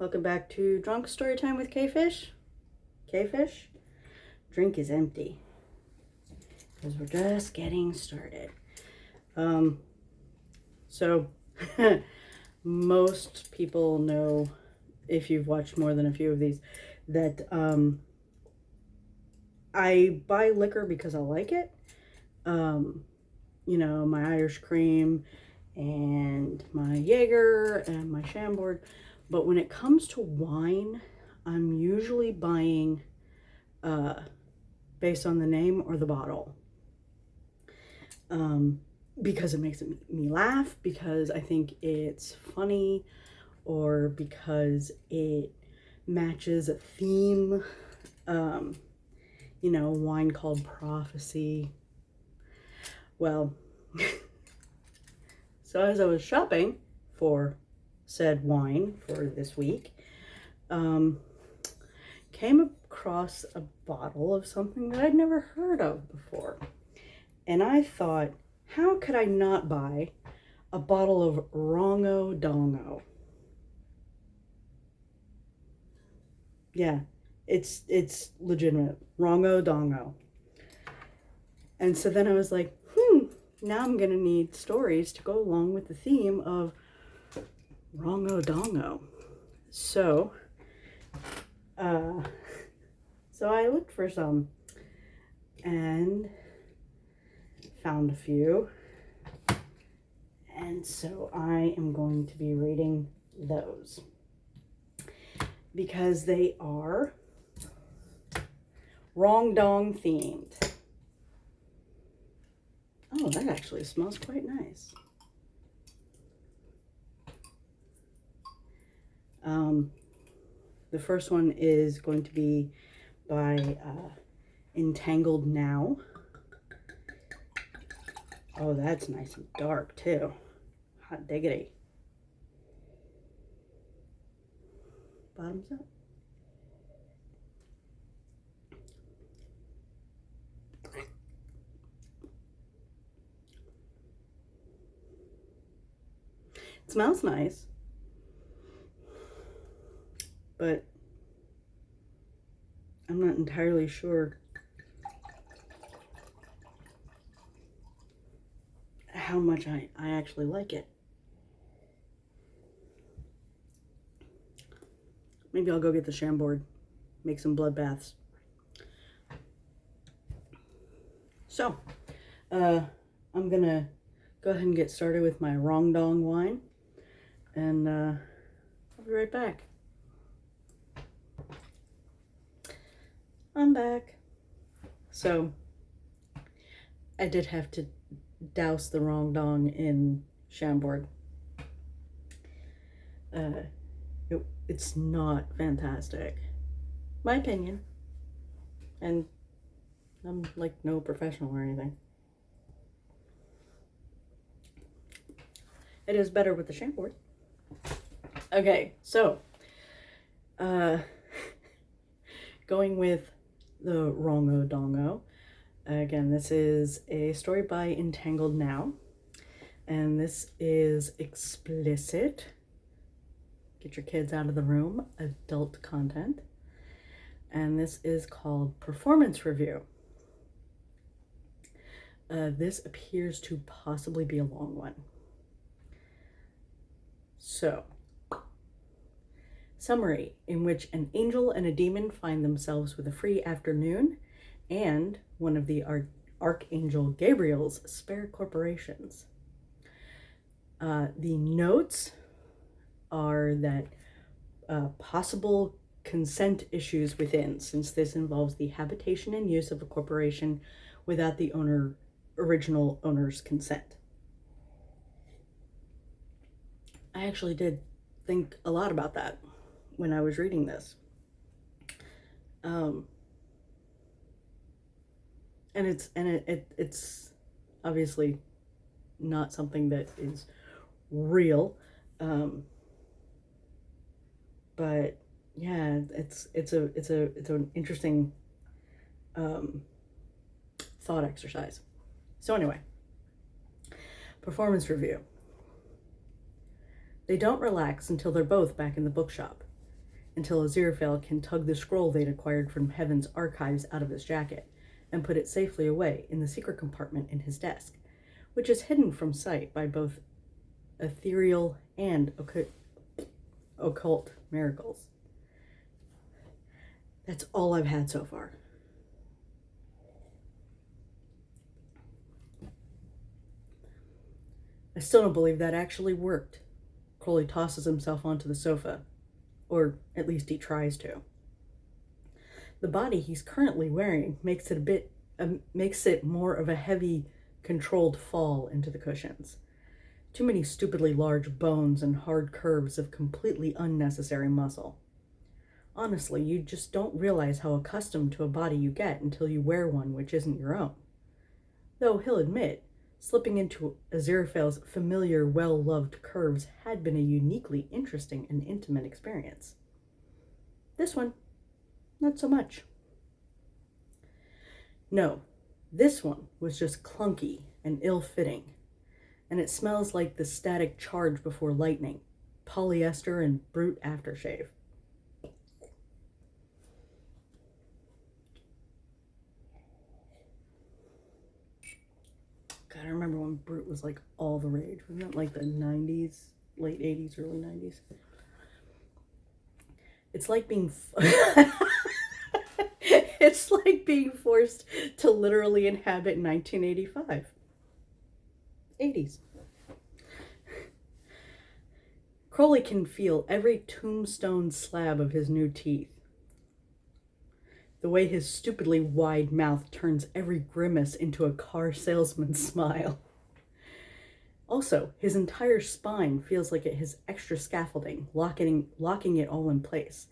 Welcome back to Drunk Storytime with Quefish. Quefish, drink is empty because we're just getting started. So most people know, if you've watched more than a few of these, that I buy liquor because I like it. You know, my Irish cream and my Jaeger and my Chambord. But when it comes to wine, I'm usually buying based on the name or the bottle. Because it makes me laugh, because I think it's funny, or because it matches a theme. You know, wine called prophecy. Well, so as I was shopping for said wine for this week, came across a bottle of something that I'd never heard of before. And I thought, how could I not buy a bottle of Rongo-Dongo? Yeah, it's legitimate. Rongo-Dongo. And so then I was like, now I'm gonna need stories to go along with the theme of Rongo-Dongo. So I looked for some and found a few. And so I am going to be rating those because they are Rong Dong themed. Oh, that actually smells quite nice. The first one is going to be by entanglednow. Oh, that's nice and dark too. Hot diggity. Bottoms up. It smells nice, but I'm not entirely sure how much I actually like it. Maybe I'll go get the Chambord, make some blood baths. So, I'm gonna go ahead and get started with my Rong Dong wine, and I'll be right back. I'm back. So, I did have to douse the Rong Dong in Chambord. It's not fantastic, my opinion, and I'm like no professional or anything. It is better with the Chambord. Okay, so going with the Rongo-Dongo. Again, this is a story by entanglednow, and this is explicit. Get your kids out of the room, adult content. And this is called Performance Review. This appears to possibly be a long one. So, summary, in which an angel and a demon find themselves with a free afternoon and one of the Archangel Gabriel's spare corporations. The notes are that possible consent issues within, since this involves the habitation and use of a corporation without the original owner's consent. I actually did think a lot about that when I was reading this. And it's obviously not something that is real. But yeah, it's an interesting thought exercise. So anyway, performance review. They don't relax until they're both back in the bookshop. until Aziraphale can tug the scroll they'd acquired from Heaven's archives out of his jacket and put it safely away in the secret compartment in his desk, which is hidden from sight by both ethereal and occult miracles. That's all I've had so far. I still don't believe that actually worked. Crowley tosses himself onto the sofa, or at least he tries to. The body he's currently wearing makes it more of a heavy, controlled fall into the cushions. Too many stupidly large bones and hard curves of completely unnecessary muscle. Honestly, you just don't realize how accustomed to a body you get until you wear one which isn't your own. Though he'll admit, slipping into Aziraphale's familiar, well-loved curves had been a uniquely interesting and intimate experience. This one, not so much. No, this one was just clunky and ill-fitting, and it smells like the static charge before lightning, polyester and Brute aftershave. God, I remember when Brute was like all the rage. Wasn't it like the 90s, late 80s, early 90s? It's like being it's like being forced to literally inhabit 1985. 80s. Crowley can feel every tombstone slab of his new teeth. The way his stupidly wide mouth turns every grimace into a car salesman's smile. Also, his entire spine feels like it has extra scaffolding, locking it all in place.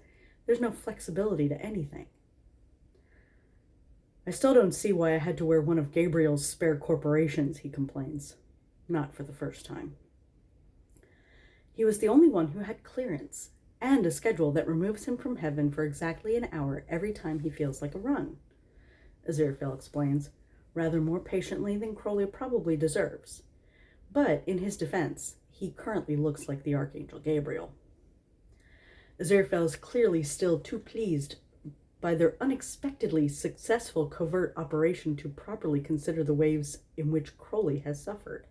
There's no flexibility to anything. I still don't see why I had to wear one of Gabriel's spare corporations, he complains. Not for the first time. He was the only one who had clearance, and a schedule that removes him from heaven for exactly an hour every time he feels like a run, Aziraphale explains, rather more patiently than Crowley probably deserves. But, in his defense, he currently looks like the Archangel Gabriel. Aziraphale is clearly still too pleased by their unexpectedly successful covert operation to properly consider the ways in which Crowley has suffered.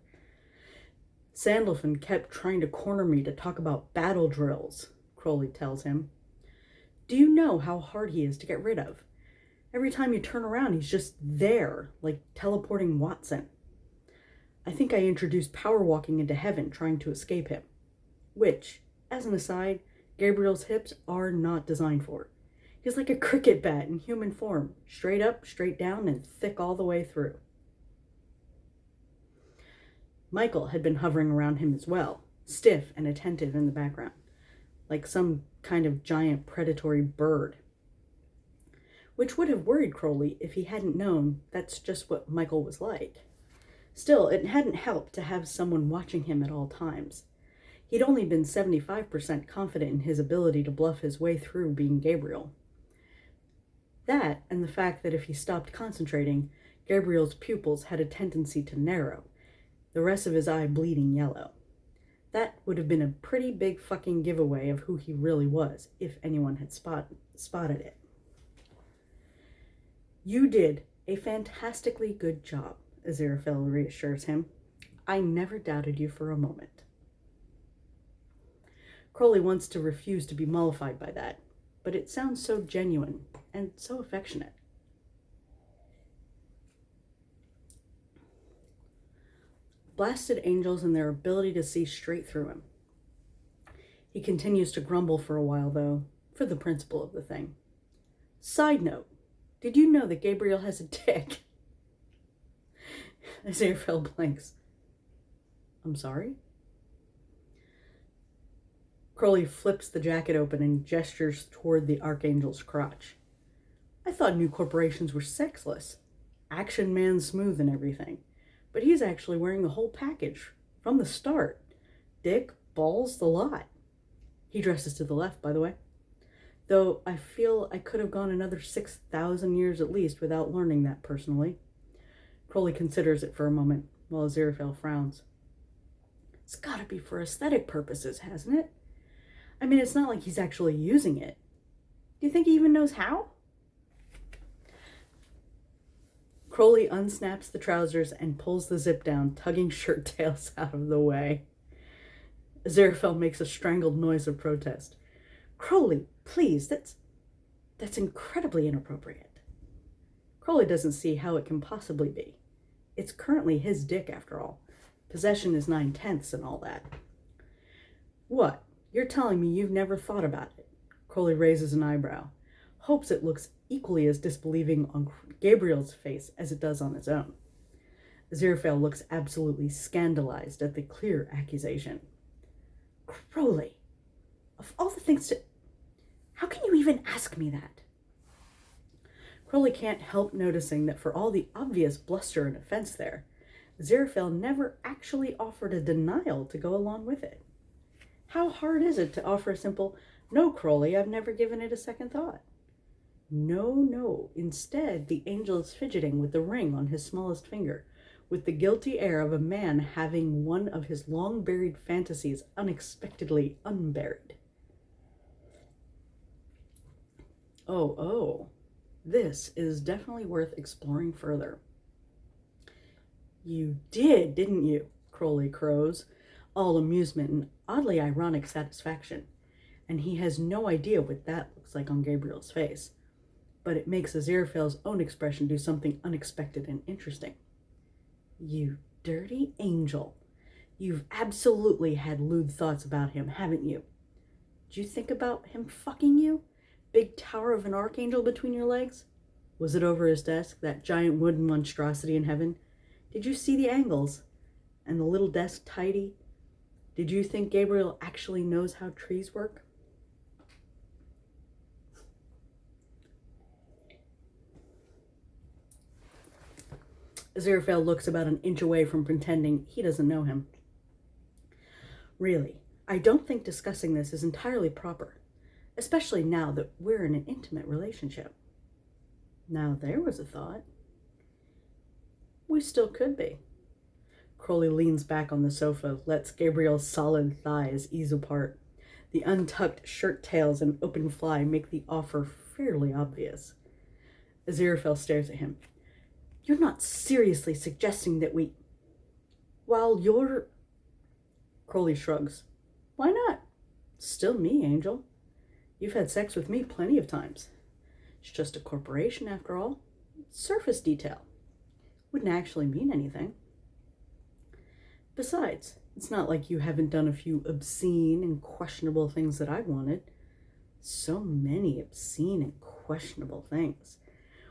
Sandalphon kept trying to corner me to talk about battle drills, Crowley tells him. Do you know how hard he is to get rid of? Every time you turn around, he's just there, like teleporting Watson. I think I introduced power walking into heaven trying to escape him, which, as an aside, Gabriel's hips are not designed for. He's like a cricket bat in human form, straight up, straight down, and thick all the way through. Michael had been hovering around him as well, stiff and attentive in the background, like some kind of giant predatory bird. Which would have worried Crowley if he hadn't known that's just what Michael was like. Still, it hadn't helped to have someone watching him at all times. He'd only been 75% confident in his ability to bluff his way through being Gabriel. That, and the fact that if he stopped concentrating, Gabriel's pupils had a tendency to narrow, the rest of his eye bleeding yellow. That would have been a pretty big fucking giveaway of who he really was, if anyone had spotted it. You did a fantastically good job, Aziraphale reassures him. I never doubted you for a moment. Crowley wants to refuse to be mollified by that, but it sounds so genuine and so affectionate. Blasted angels and their ability to see straight through him. He continues to grumble for a while, though, for the principle of the thing. Side note, did you know that Gabriel has a dick? Aziraphale blinks. I'm sorry? Crowley flips the jacket open and gestures toward the Archangel's crotch. I thought new corporations were sexless. Action man smooth and everything. But he's actually wearing the whole package. From the start. Dick, balls, the lot. He dresses to the left, by the way. Though I feel I could have gone another 6,000 years at least without learning that personally. Crowley considers it for a moment, while Aziraphale frowns. It's gotta be for aesthetic purposes, hasn't it? I mean, it's not like he's actually using it. Do you think he even knows how? Crowley unsnaps the trousers and pulls the zip down, tugging shirt tails out of the way. Aziraphale makes a strangled noise of protest. Crowley, please, that's incredibly inappropriate. Crowley doesn't see how it can possibly be. It's currently his dick, after all. Possession is 9/10 and all that. What? You're telling me you've never thought about it? Crowley raises an eyebrow, hopes it looks equally as disbelieving on Gabriel's face as it does on his own. Aziraphale looks absolutely scandalized at the clear accusation. Crowley, of all the things to... How can you even ask me that? Crowley can't help noticing that for all the obvious bluster and offense there, Aziraphale never actually offered a denial to go along with it. How hard is it to offer a simple, no, Crowley, I've never given it a second thought? No. Instead, the angel is fidgeting with the ring on his smallest finger, with the guilty air of a man having one of his long-buried fantasies unexpectedly unburied. Oh, this is definitely worth exploring further. You did, didn't you? Crowley crows, all amusement and oddly ironic satisfaction. And he has no idea what that looks like on Gabriel's face. But it makes Aziraphale's own expression do something unexpected and interesting. You dirty angel. You've absolutely had lewd thoughts about him, haven't you? Did you think about him fucking you? Big tower of an archangel between your legs? Was it over his desk, that giant wooden monstrosity in heaven? Did you see the angles? And the little desk tidy? Did you think Gabriel actually knows how trees work? Aziraphale looks about an inch away from pretending he doesn't know him. Really, I don't think discussing this is entirely proper, especially now that we're in an intimate relationship. Now there was a thought. We still could be. Crowley leans back on the sofa, lets Gabriel's solid thighs ease apart. The untucked shirt tails and open fly make the offer fairly obvious. Aziraphale stares at him. You're not seriously suggesting that we... While you're... Crowley shrugs. Why not? Still me, Angel. You've had sex with me plenty of times. It's just a corporation, after all. Surface detail. Wouldn't actually mean anything. Besides, it's not like you haven't done a few obscene and questionable things that I've wanted. So many obscene and questionable things.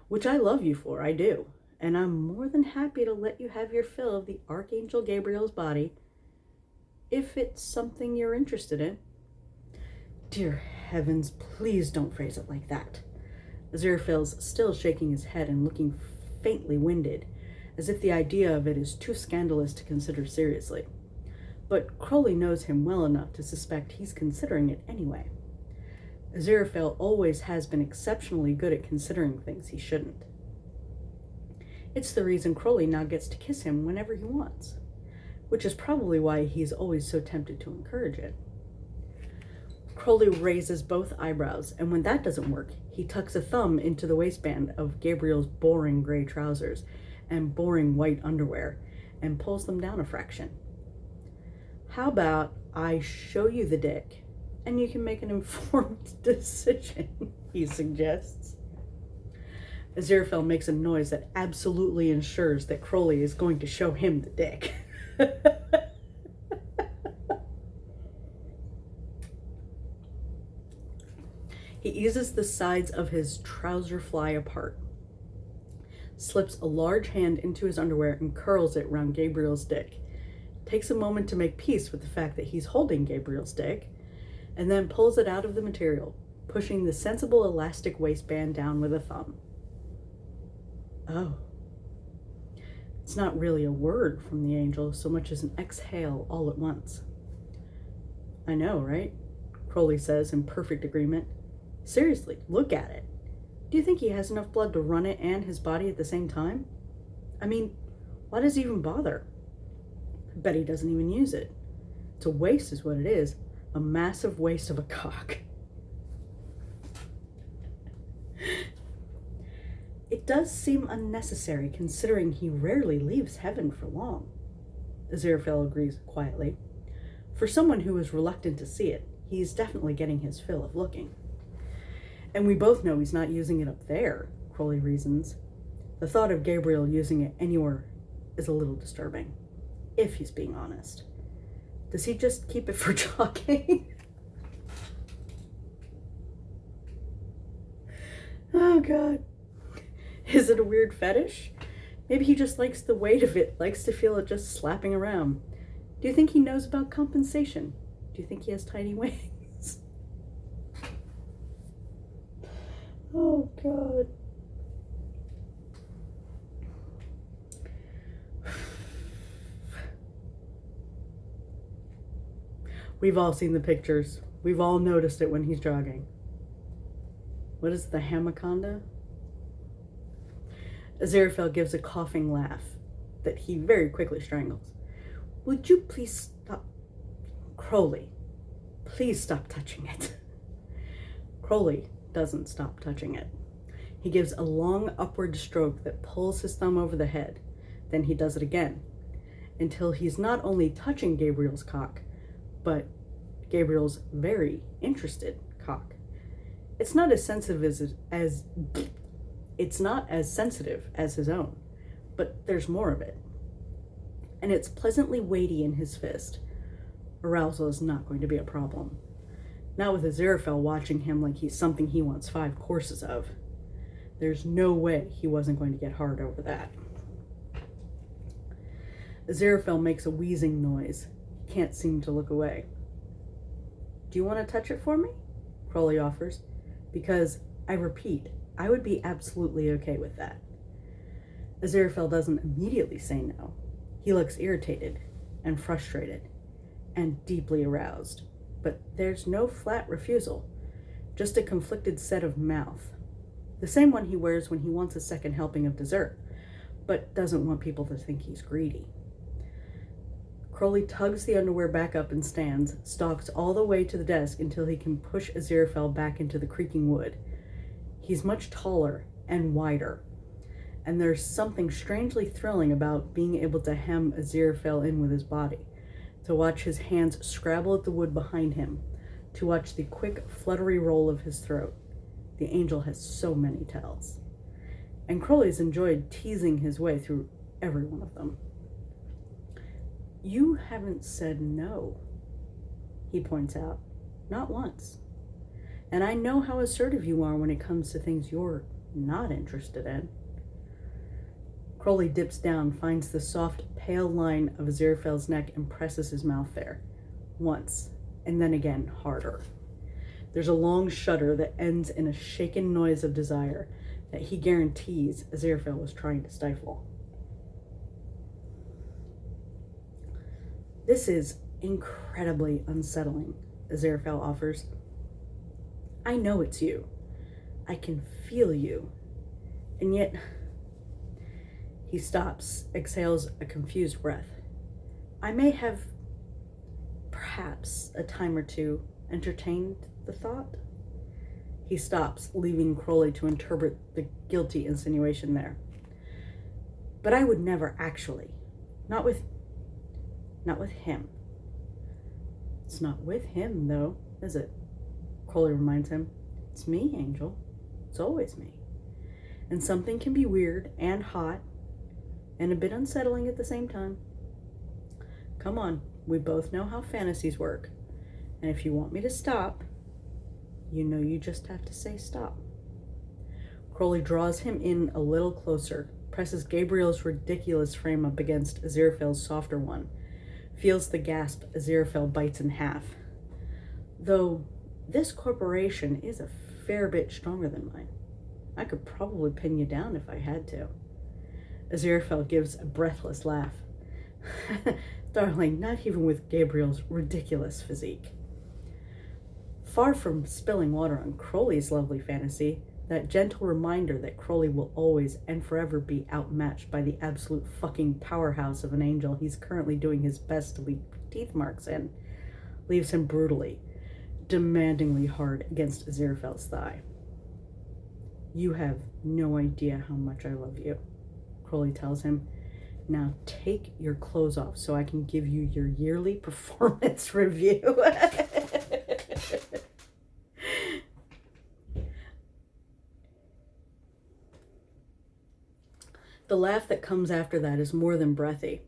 Which I love you for, I do. And I'm more than happy to let you have your fill of the Archangel Gabriel's body, if it's something you're interested in. Dear heavens, please don't phrase it like that. Aziraphale's still shaking his head and looking faintly winded, as if the idea of it is too scandalous to consider seriously. But Crowley knows him well enough to suspect he's considering it anyway. Aziraphale always has been exceptionally good at considering things he shouldn't. It's the reason Crowley now gets to kiss him whenever he wants, which is probably why he's always so tempted to encourage it. Crowley raises both eyebrows, and when that doesn't work, he tucks a thumb into the waistband of Gabriel's boring gray trousers and boring white underwear and pulls them down a fraction. How about I show you the dick and you can make an informed decision, he suggests. Aziraphale makes a noise that absolutely ensures that Crowley is going to show him the dick. He eases the sides of his trouser fly apart, slips a large hand into his underwear and curls it round Gabriel's dick, takes a moment to make peace with the fact that he's holding Gabriel's dick, and then pulls it out of the material, pushing the sensible elastic waistband down with a thumb. Oh. It's not really a word from the angel so much as an exhale all at once. I know, right? Crowley says in perfect agreement. Seriously, look at it. Do you think he has enough blood to run it and his body at the same time? I mean, why does he even bother? I bet he doesn't even use it. It's a waste is what it is. a massive waste of a cock. It does seem unnecessary considering he rarely leaves heaven for long. Aziraphale agrees quietly. For someone who is reluctant to see it, he's definitely getting his fill of looking. And we both know he's not using it up there, Crowley reasons. The thought of Gabriel using it anywhere is a little disturbing, if he's being honest. Does he just keep it for talking? Oh, God. Is it a weird fetish? Maybe he just likes the weight of it, likes to feel it just slapping around. Do you think he knows about compensation? Do you think he has tiny wings? Oh, God. We've all seen the pictures. We've all noticed it when he's jogging. What is the hamaconda? Aziraphale gives a coughing laugh that he very quickly strangles. Would you please stop? Crowley, please stop touching it. Crowley doesn't stop touching it. He gives a long upward stroke that pulls his thumb over the head. Then he does it again, until he's not only touching Gabriel's cock, but Gabriel's very interested cock. It's not as sensitive as his own, but there's more of it. And it's pleasantly weighty in his fist. Arousal is not going to be a problem. Not with Aziraphale watching him like he's something he wants 5 courses of. There's no way he wasn't going to get hard over that. Aziraphale makes a wheezing noise. He can't seem to look away. Do you want to touch it for me? Crowley offers. Because, I repeat, I would be absolutely okay with that. Aziraphale doesn't immediately say no. He looks irritated and frustrated and deeply aroused. But there's no flat refusal, just a conflicted set of mouth. The same one he wears when he wants a second helping of dessert, but doesn't want people to think he's greedy. Crowley tugs the underwear back up and stands, stalks all the way to the desk until he can push Aziraphale back into the creaking wood. He's much taller and wider, and there's something strangely thrilling about being able to hem Aziraphale in with his body, to watch his hands scrabble at the wood behind him, to watch the quick, fluttery roll of his throat. The angel has so many tells. And Crowley's enjoyed teasing his way through every one of them. You haven't said no, he points out. Not once. And I know how assertive you are when it comes to things you're not interested in. Crowley dips down, finds the soft, pale line of Aziraphale's neck and presses his mouth there. Once, and then again, harder. There's a long shudder that ends in a shaken noise of desire that he guarantees Aziraphale was trying to stifle. This is incredibly unsettling, Aziraphale offers. I know it's you. I can feel you. And yet... He stops, exhales a confused breath. I may have, perhaps, a time or two, entertained the thought. He stops, leaving Crowley to interpret the guilty insinuation there. But I would never actually. Not with him. It's not with him, though, is it? Crowley reminds him. It's me, Angel. It's always me. And something can be weird and hot and a bit unsettling at the same time. Come on, we both know how fantasies work. And if you want me to stop, you know you just have to say stop. Crowley draws him in a little closer, presses Gabriel's ridiculous frame up against Aziraphale's softer one, feels the gasp Aziraphale bites in half. Though this corporation is a fair bit stronger than mine. I could probably pin you down if I had to. Aziraphale gives a breathless laugh. Darling, not even with Gabriel's ridiculous physique. Far from spilling water on Crowley's lovely fantasy, that gentle reminder that Crowley will always and forever be outmatched by the absolute fucking powerhouse of an angel he's currently doing his best to leave teeth marks in, leaves him brutally, demandingly hard against Aziraphale's thigh. "You have no idea how much I love you," Crowley tells him. "Now take your clothes off so I can give you your yearly performance review." The laugh that comes after that is more than breathy.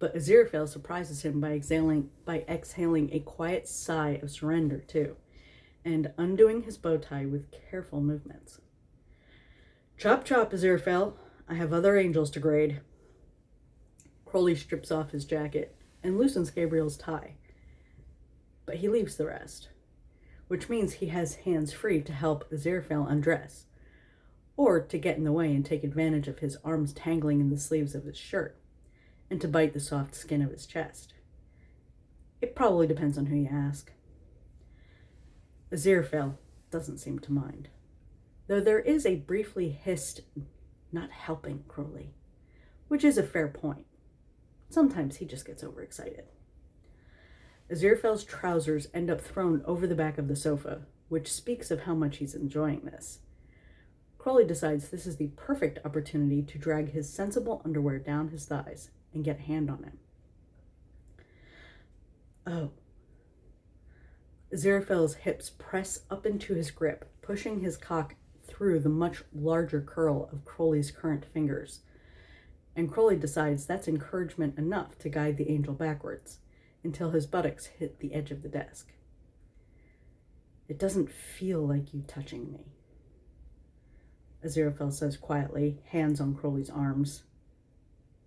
But Aziraphale surprises him by exhaling a quiet sigh of surrender, too, and undoing his bow tie with careful movements. "Chop chop, Aziraphale. I have other angels to grade." Crowley strips off his jacket and loosens Gabriel's tie, but he leaves the rest, which means he has hands free to help Aziraphale undress, or to get in the way and take advantage of his arms tangling in the sleeves of his shirt, and to bite the soft skin of his chest. It probably depends on who you ask. Aziraphale doesn't seem to mind, though there is a briefly hissed, "Not helping, Crowley," which is a fair point. Sometimes he just gets overexcited. Aziraphale's trousers end up thrown over the back of the sofa, which speaks of how much he's enjoying this. Crowley decides this is the perfect opportunity to drag his sensible underwear down his thighs and get a hand on him. Oh. Aziraphale's hips press up into his grip, pushing his cock through the much larger curl of Crowley's current fingers. And Crowley decides that's encouragement enough to guide the angel backwards until his buttocks hit the edge of the desk. "It doesn't feel like you touching me," Aziraphale says quietly, hands on Crowley's arms,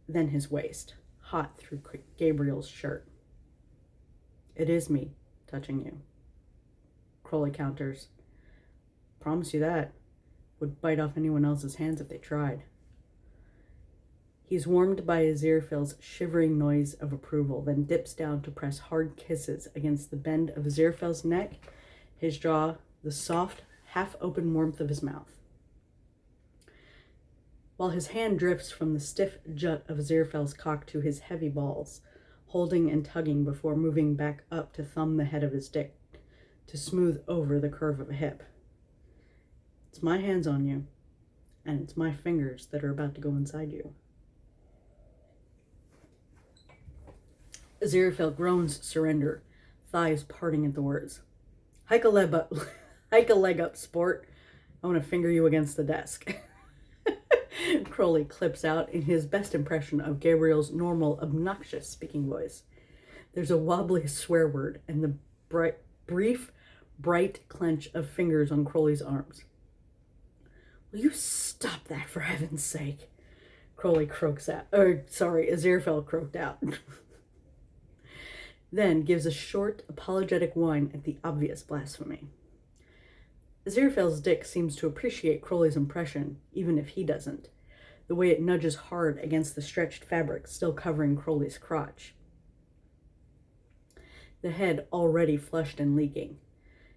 then his waist, hot through Gabriel's shirt. "It is me touching you," Crowley counters. "Promise you that. Would bite off anyone else's hands if they tried." He's warmed by Aziraphale's shivering noise of approval, then dips down to press hard kisses against the bend of Aziraphale's neck, his jaw, the soft, half-open warmth of his mouth. While his hand drifts from the stiff jut of Aziraphale's cock to his heavy balls, holding and tugging before moving back up to thumb the head of his dick, to smooth over the curve of a hip. "It's my hands on you, and it's my fingers that are about to go inside you." Aziraphale groans surrender, thighs parting at the words. Hike a leg up, sport. I want to finger you against the desk." Crowley clips out in his best impression of Gabriel's normal, obnoxious speaking voice. There's a wobbly swear word and the brief, bright clench of fingers on Crowley's arms. "Will you stop that, for heaven's sake?" Aziraphale croaked out. Then gives a short, apologetic whine at the obvious blasphemy. Aziraphale's dick seems to appreciate Crowley's impression, even if he doesn't, the way it nudges hard against the stretched fabric still covering Crowley's crotch. The head already flushed and leaking.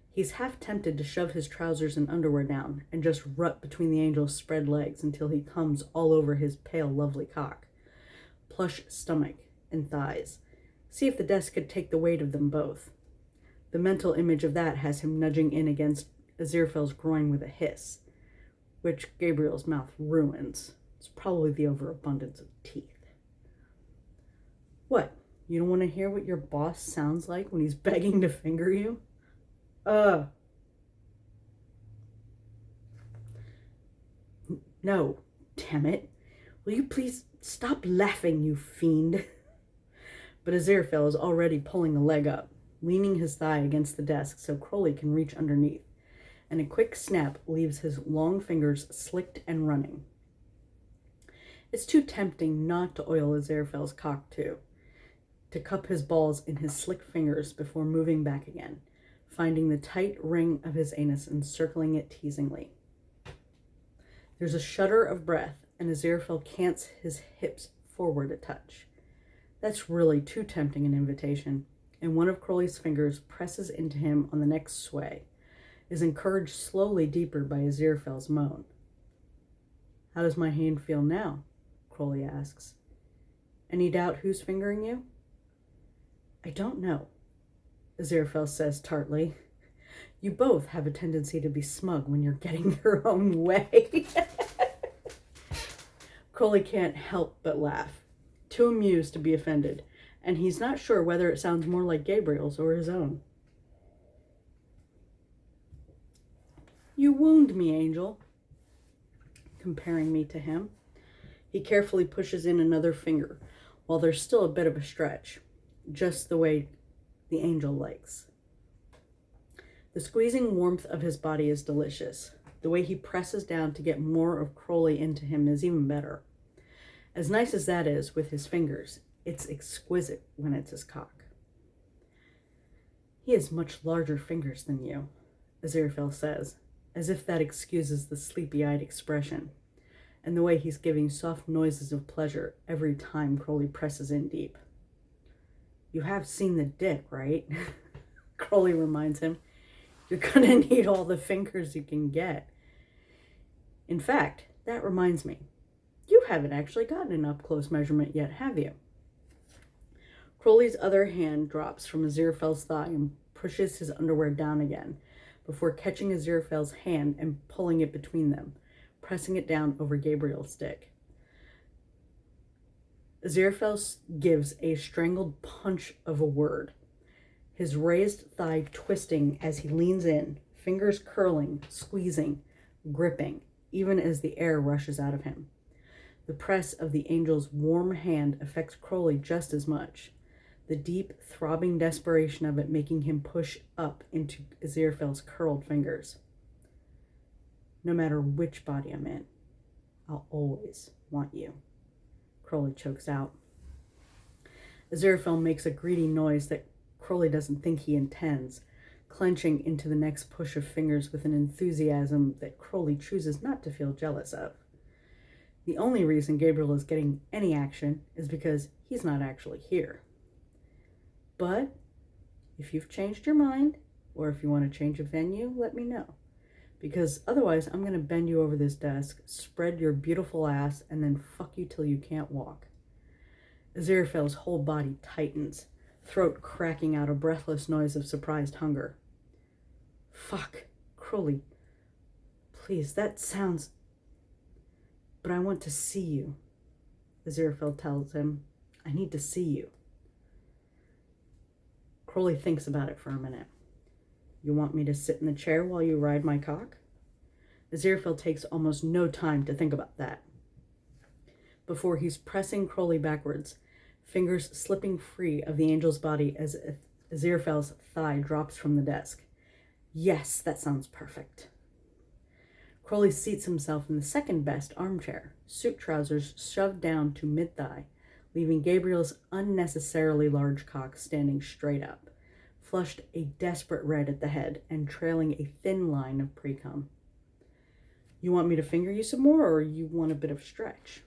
He's half tempted to shove his trousers and underwear down and just rut between the angel's spread legs until he comes all over his pale, lovely cock, plush stomach, and thighs. See if the desk could take the weight of them both. The mental image of that has him nudging in against Aziraphale's groin with a hiss, which Gabriel's mouth ruins. It's probably the overabundance of teeth. "What, you don't want to hear what your boss sounds like when he's begging to finger you?" "No, damn it. Will you please stop laughing, you fiend?" But Aziraphale is already pulling a leg up, leaning his thigh against the desk so Crowley can reach underneath, and a quick snap leaves his long fingers slicked and running. It's too tempting not to oil Aziraphale's cock too, to cup his balls in his slick fingers before moving back again, finding the tight ring of his anus and circling it teasingly. There's a shudder of breath, and Aziraphale cants his hips forward a touch. That's really too tempting an invitation, and one of Crowley's fingers presses into him on the next sway, is encouraged slowly deeper by Aziraphale's moan. "How does my hand feel now?" Crowley asks. "Any doubt who's fingering you?" "I don't know. Aziraphale says tartly. You both have a tendency to be smug when you're getting your own way. Crowley can't help but laugh, too amused to be offended, and he's not sure whether it sounds more like Gabriel's or his own. You wound me, Angel, comparing me to him. He carefully pushes in another finger, while there's still a bit of a stretch, just the way the angel likes. The squeezing warmth of his body is delicious. The way he presses down to get more of Crowley into him is even better. As nice as that is with his fingers, it's exquisite when it's his cock. He has much larger fingers than you, Aziraphale says, as if that excuses the sleepy-eyed expression, and the way he's giving soft noises of pleasure every time Crowley presses in deep. You have seen the dick, right? Crowley reminds him. You're gonna need all the fingers you can get. In fact, that reminds me. You haven't actually gotten an up-close measurement yet, have you? Crowley's other hand drops from Aziraphale's thigh and pushes his underwear down again, before catching Aziraphale's hand and pulling it between them, pressing it down over Gabriel's dick. Aziraphale gives a strangled punch of a word, his raised thigh twisting as he leans in, fingers curling, squeezing, gripping, even as the air rushes out of him. The press of the angel's warm hand affects Crowley just as much, the deep, throbbing desperation of it making him push up into Aziraphale's curled fingers. No matter which body I'm in, I'll always want you, Crowley chokes out. Aziraphale makes a greedy noise that Crowley doesn't think he intends, clenching into the next push of fingers with an enthusiasm that Crowley chooses not to feel jealous of. The only reason Gabriel is getting any action is because he's not actually here. But if you've changed your mind, or if you want to change a venue, let me know. Because otherwise, I'm going to bend you over this desk, spread your beautiful ass, and then fuck you till you can't walk. Aziraphale's whole body tightens, throat cracking out a breathless noise of surprised hunger. Fuck, Crowley. Please, that sounds... But I want to see you, Aziraphale tells him. I need to see you. Crowley thinks about it for a minute. You want me to sit in the chair while you ride my cock? Aziraphale takes almost no time to think about that. Before he's pressing Crowley backwards, fingers slipping free of the angel's body as Aziraphale's thigh drops from the desk. Yes, that sounds perfect. Crowley seats himself in the second best armchair, suit trousers shoved down to mid-thigh, leaving Gabriel's unnecessarily large cock standing straight up, flushed a desperate red at the head and trailing a thin line of pre-cum. You want me to finger you some more, or you want a bit of stretch?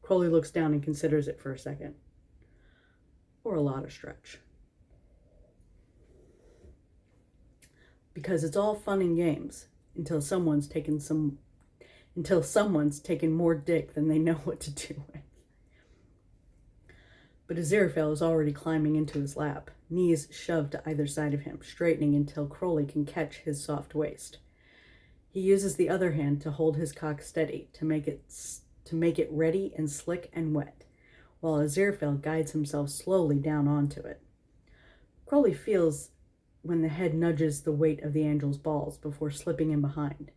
Crowley looks down and considers it for a second. Or a lot of stretch. Because it's all fun and games until someone's taken more dick than they know what to do with. But Aziraphale is already climbing into his lap, knees shoved to either side of him, straightening until Crowley can catch his soft waist. He uses the other hand to hold his cock steady, to make it ready and slick and wet, while Aziraphale guides himself slowly down onto it. Crowley feels when the head nudges the weight of the angel's balls before slipping in behind,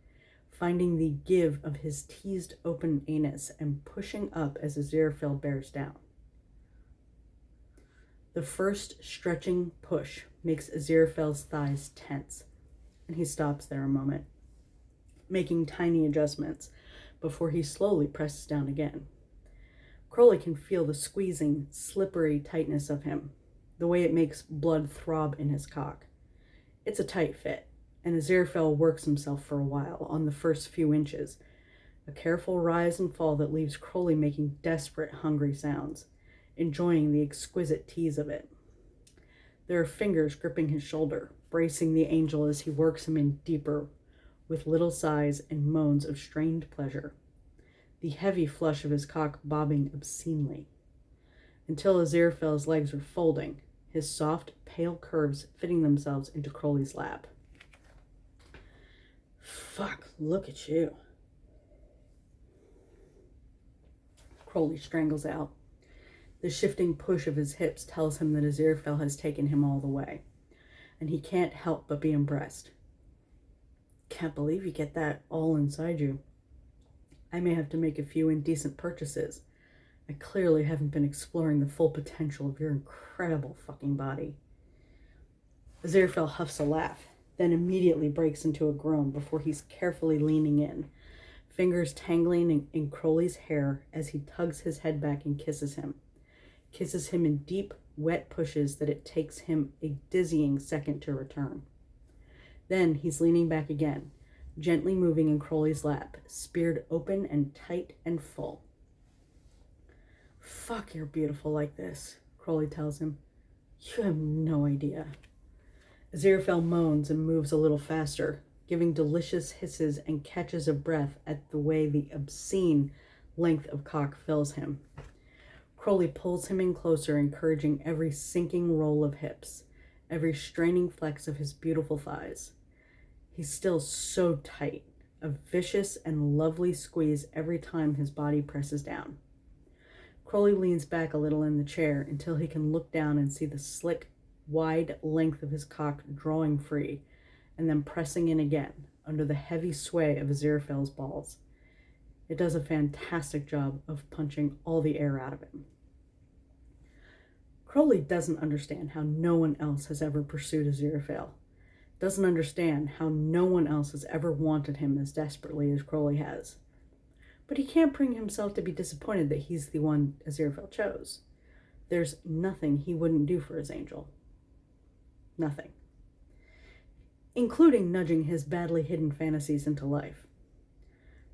finding the give of his teased open anus and pushing up as Aziraphale bears down. The first stretching push makes Aziraphale's thighs tense, and he stops there a moment, making tiny adjustments before he slowly presses down again. Crowley can feel the squeezing, slippery tightness of him, the way it makes blood throb in his cock. It's a tight fit, and Aziraphale works himself for a while on the first few inches, a careful rise and fall that leaves Crowley making desperate, hungry sounds, enjoying the exquisite tease of it. There are fingers gripping his shoulder, bracing the angel as he works him in deeper, with little sighs and moans of strained pleasure, the heavy flush of his cock bobbing obscenely, until Aziraphale's legs are folding, his soft, pale curves fitting themselves into Crowley's lap. Fuck, look at you. Crowley strangles out. The shifting push of his hips tells him that Aziraphale has taken him all the way, and he can't help but be impressed. Can't believe you get that all inside you. I may have to make a few indecent purchases. I clearly haven't been exploring the full potential of your incredible fucking body. Aziraphale huffs a laugh, then immediately breaks into a groan before he's carefully leaning in, fingers tangling in Crowley's hair as he tugs his head back and kisses him in deep, wet pushes that it takes him a dizzying second to return. Then he's leaning back again, gently moving in Crowley's lap, speared open and tight and full. Fuck, you're beautiful like this, Crowley tells him. You have no idea. Aziraphale moans and moves a little faster, giving delicious hisses and catches of breath at the way the obscene length of cock fills him. Crowley pulls him in closer, encouraging every sinking roll of hips, every straining flex of his beautiful thighs. He's still so tight, a vicious and lovely squeeze every time his body presses down. Crowley leans back a little in the chair until he can look down and see the slick, wide length of his cock drawing free, and then pressing in again under the heavy sway of Aziraphale's balls. It does a fantastic job of punching all the air out of him. Crowley doesn't understand how no one else has ever pursued Aziraphale, doesn't understand how no one else has ever wanted him as desperately as Crowley has. But he can't bring himself to be disappointed that he's the one Aziraphale chose. There's nothing he wouldn't do for his angel. Nothing. Including nudging his badly hidden fantasies into life.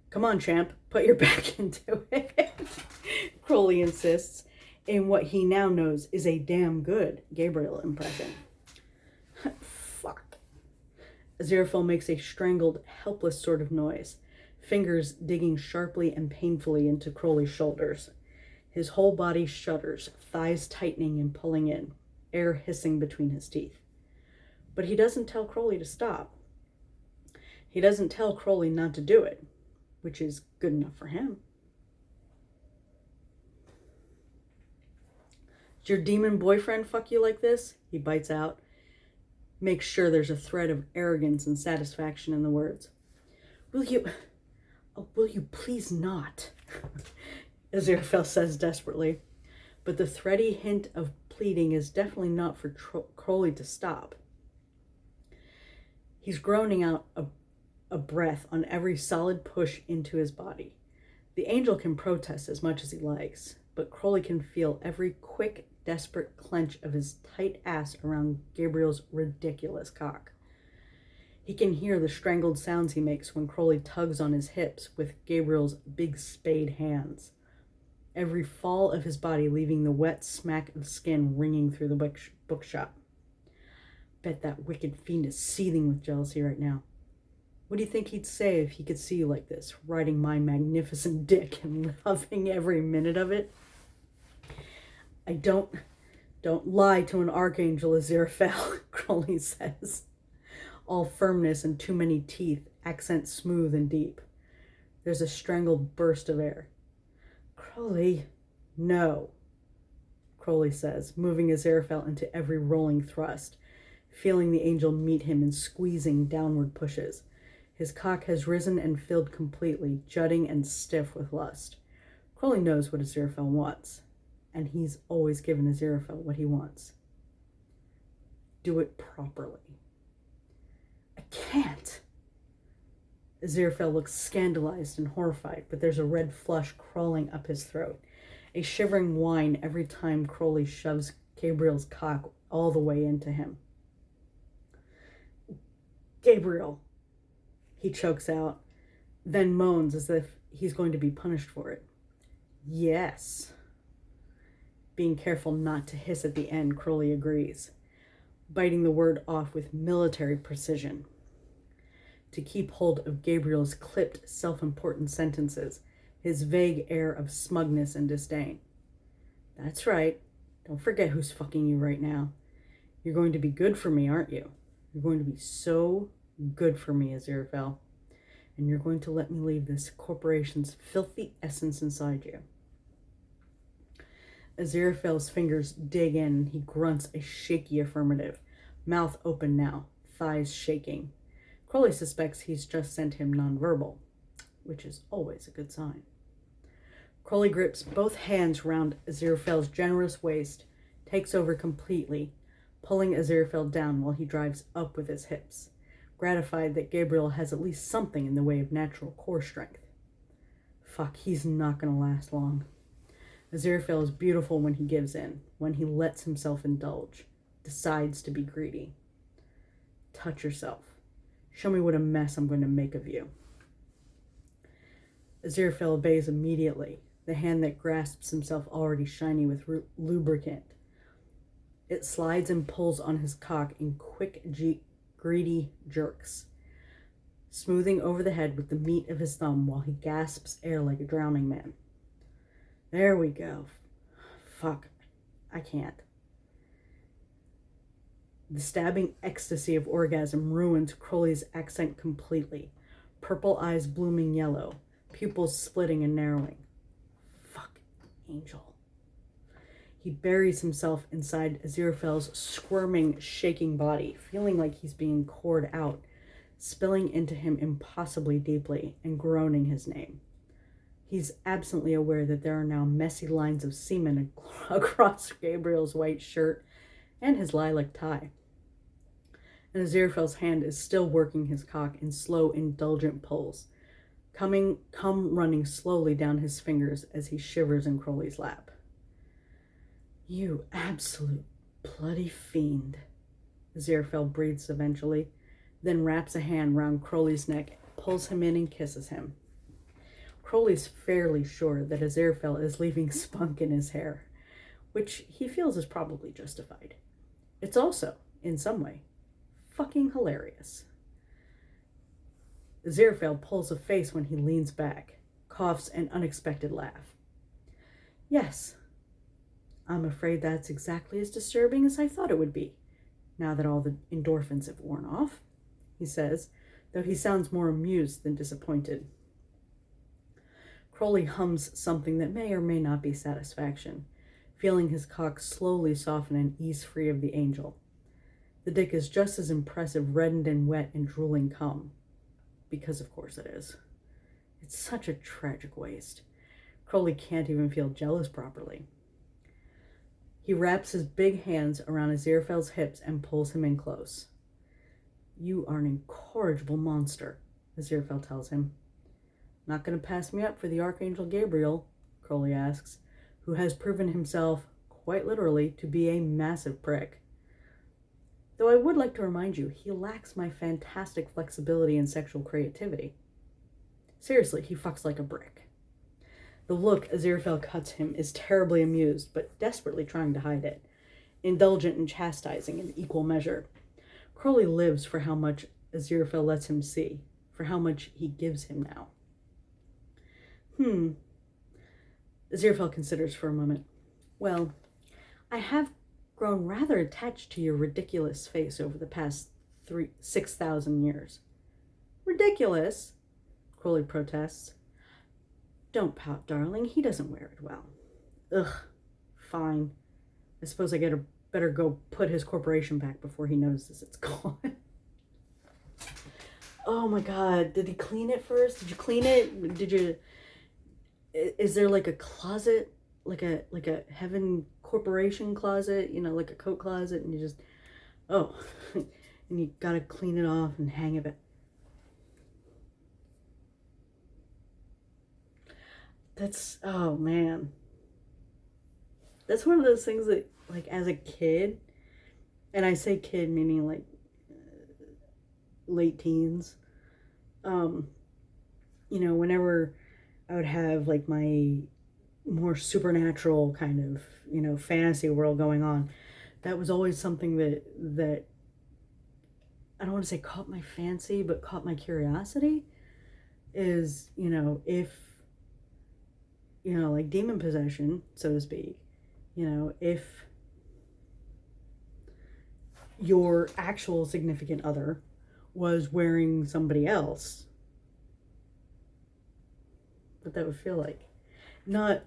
Come on, champ, put your back into it, Crowley insists, in what he now knows is a damn good Gabriel impression. Fuck. Aziraphale makes a strangled, helpless sort of noise, fingers digging sharply and painfully into Crowley's shoulders. His whole body shudders, thighs tightening and pulling in, air hissing between his teeth. But he doesn't tell Crowley to stop. He doesn't tell Crowley not to do it, which is good enough for him. Did your demon boyfriend fuck you like this? He bites out. Makes sure there's a thread of arrogance and satisfaction in the words. Will you please not? Aziraphale says desperately. But the thready hint of pleading is definitely not for Crowley to stop. He's groaning out a breath on every solid push into his body. The angel can protest as much as he likes, but Crowley can feel every quick, desperate clench of his tight ass around Gabriel's ridiculous cock. He can hear the strangled sounds he makes when Crowley tugs on his hips with Gabriel's big spade hands. Every fall of his body leaving the wet smack of skin ringing through the bookshop. Bet that wicked fiend is seething with jealousy right now. What do you think he'd say if he could see you like this, riding my magnificent dick and loving every minute of it? I don't lie to an archangel, Aziraphale, Crowley says. All firmness and too many teeth, accent smooth and deep. There's a strangled burst of air. Crowley, no, Crowley says, moving Aziraphale into every rolling thrust, feeling the angel meet him in squeezing downward pushes. His cock has risen and filled completely, jutting and stiff with lust. Crowley knows what Aziraphale wants, and he's always given Aziraphale what he wants. Do it properly. I can't. Aziraphale looks scandalized and horrified, but there's a red flush crawling up his throat, a shivering whine every time Crowley shoves Gabriel's cock all the way into him. Gabriel, he chokes out, then moans as if he's going to be punished for it. Yes. Being careful not to hiss at the end, Crowley agrees, biting the word off with military precision, to keep hold of Gabriel's clipped, self-important sentences, his vague air of smugness and disdain. That's right. Don't forget who's fucking you right now. You're going to be good for me, aren't you? You're going to be so good for me, Aziraphale. And you're going to let me leave this corporation's filthy essence inside you. Aziraphale's fingers dig in and he grunts a shaky affirmative, mouth open now, thighs shaking. Crowley suspects he's just sent him nonverbal, which is always a good sign. Crowley grips both hands round Aziraphale's generous waist, takes over completely, pulling Aziraphale down while he drives up with his hips, gratified that Gabriel has at least something in the way of natural core strength. Fuck, he's not gonna last long. Aziraphale is beautiful when he gives in, when he lets himself indulge, decides to be greedy. Touch yourself. Show me what a mess I'm going to make of you. Aziraphale obeys immediately, the hand that grasps himself already shiny with lubricant. It slides and pulls on his cock in quick, greedy jerks, smoothing over the head with the meat of his thumb while he gasps air like a drowning man. There we go. Fuck. I can't. The stabbing ecstasy of orgasm ruins Crowley's accent completely. Purple eyes blooming yellow, pupils splitting and narrowing. Fuck, Angel. He buries himself inside Aziraphale's squirming, shaking body, feeling like he's being cored out, spilling into him impossibly deeply and groaning his name. He's absently aware that there are now messy lines of semen across Gabriel's white shirt and his lilac tie. And Aziraphale's hand is still working his cock in slow, indulgent pulls, come running slowly down his fingers as he shivers in Crowley's lap. You absolute bloody fiend, Aziraphale breathes eventually, then wraps a hand round Crowley's neck, pulls him in and kisses him. Crowley's fairly sure that Aziraphale is leaving spunk in his hair, which he feels is probably justified. It's also, in some way, fucking hilarious. Aziraphale pulls a face when he leans back, coughs an unexpected laugh. Yes, I'm afraid that's exactly as disturbing as I thought it would be, now that all the endorphins have worn off, he says, though he sounds more amused than disappointed. Crowley hums something that may or may not be satisfaction, feeling his cock slowly soften and ease free of the angel. The dick is just as impressive, reddened and wet and drooling cum. Because of course it is. It's such a tragic waste. Crowley can't even feel jealous properly. He wraps his big hands around Aziraphale's hips and pulls him in close. You are an incorrigible monster, Aziraphale tells him. Not going to pass me up for the Archangel Gabriel, Crowley asks, who has proven himself, quite literally, to be a massive prick. Though I would like to remind you, he lacks my fantastic flexibility and sexual creativity. Seriously, he fucks like a brick. The look Aziraphale cuts him is terribly amused, but desperately trying to hide it, indulgent and chastising in equal measure. Crowley lives for how much Aziraphale lets him see, for how much he gives him now. Aziraphale considers for a moment. Well, I have grown rather attached to your ridiculous face over the past 6,000 years. Ridiculous? Crowley protests. Don't pout, darling. He doesn't wear it well. Ugh, fine. I suppose I better go put his corporation back before he notices it's gone. Oh my god, did he clean it first? Did you clean it? Is there like a closet, like a Heaven Corporation closet, like a coat closet, and you just, and you gotta clean it off and hang it back. Oh man. That's one of those things that, like, as a kid, and I say kid meaning like late teens, whenever I would have like my more supernatural kind of, fantasy world going on, that was always something that I don't want to say caught my fancy, but caught my curiosity, is, if, like demon possession, so to speak, if your actual significant other was wearing somebody else, what that would feel like. Not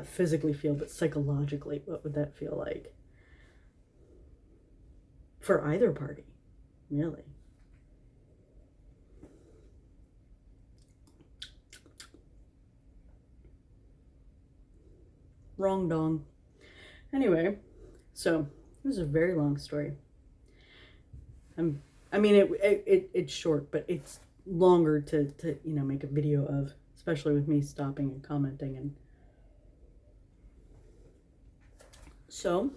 physically feel, but psychologically, what would that feel like? For either party, really. Wrong dong. Anyway, so this is a very long story. I mean, it's short, but it's longer to make a video of, especially with me stopping and commenting. And so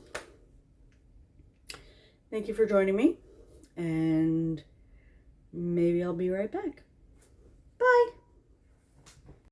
thank you for joining me, and maybe I'll be right back.